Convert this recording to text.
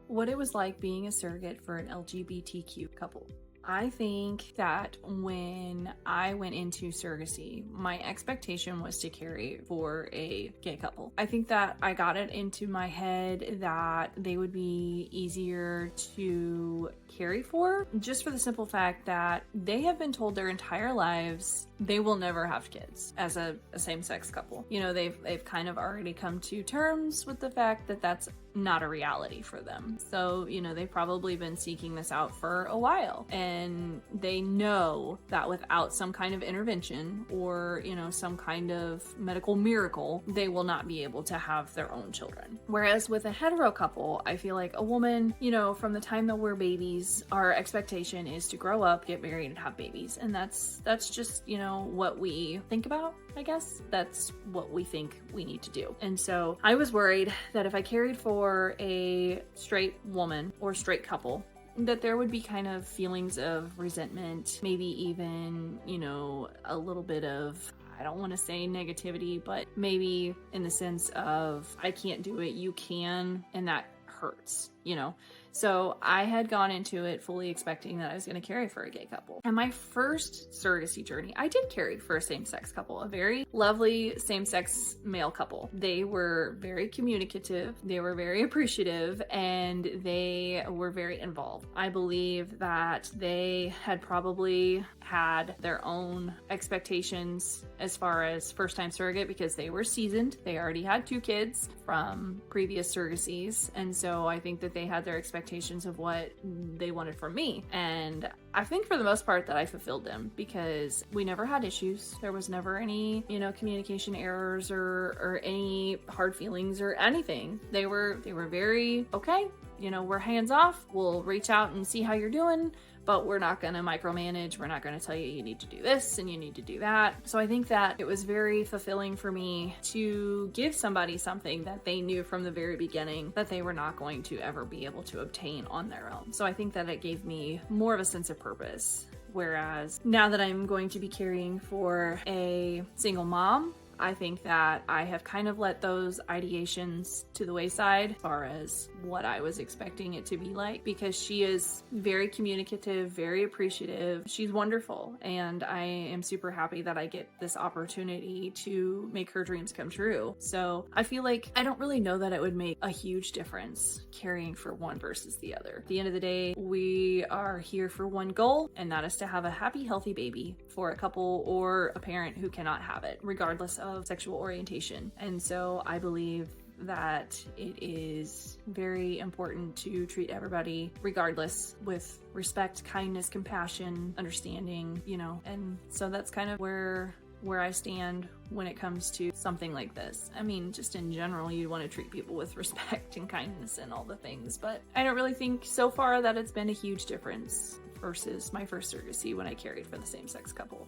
what it was like being a surrogate for an LGBTQ couple. I think that when I went into surrogacy, my expectation was to carry for a gay couple. I think that I got it into my head that they would be easier to carry for, just for the simple fact that they have been told their entire lives they will never have kids as a same-sex couple. You know, they've kind of already come to terms with the fact that that's not a reality for them. So, you know, they've probably been seeking this out for a while, and they know that without some kind of intervention or, you know, some kind of medical miracle, they will not be able to have their own children. Whereas with a hetero couple, I feel like a woman, you know, from the time that we're babies, our expectation is to grow up, get married, and have babies. And that's just, you know, what we think about, I guess. That's what we think we need to do. And so I was worried that if I carried for a straight woman or straight couple, that there would be kind of feelings of resentment, maybe even, you know, a little bit of, I don't want to say negativity, but maybe in the sense of, I can't do it, you can, and that hurts, you know? So I had gone into it fully expecting that I was going to carry for a gay couple. And my first surrogacy journey, I did carry for a same-sex couple, a very lovely same-sex male couple. They were very communicative, they were very appreciative, and they were very involved. I believe that they had probably had their own expectations as far as first-time surrogate because they were seasoned. They already had 2 kids from previous surrogacies, and so I think that they had their expectations of what they wanted from me. And I think for the most part that I fulfilled them because we never had issues. There was never any, you know, communication errors or any hard feelings or anything. They were very, okay, you know, we're hands off. We'll reach out and see how you're doing, but we're not going to micromanage. We're not going to tell you need to do this and you need to do that. So I think that it was very fulfilling for me to give somebody something that they knew from the very beginning that they were not going to ever be able to obtain on their own. So I think that it gave me more of a sense of purpose. Whereas now that I'm going to be caring for a single mom, I think that I have kind of let those ideations to the wayside as far as what I was expecting it to be like, because she is very communicative, very appreciative. She's wonderful, and I am super happy that I get this opportunity to make her dreams come true. So I feel like I don't really know that it would make a huge difference carrying for one versus the other. At the end of the day, we are here for one goal, and that is to have a happy, healthy baby for a couple or a parent who cannot have it, regardless of sexual orientation. And so I believe that it is very important to treat everybody regardless with respect, kindness, compassion, understanding, you know. And so that's kind of where I stand when it comes to something like this. I mean, just in general, you want to treat people with respect and kindness and all the things, but I don't really think so far that it's been a huge difference versus my first surrogacy when I carried for the same-sex couple.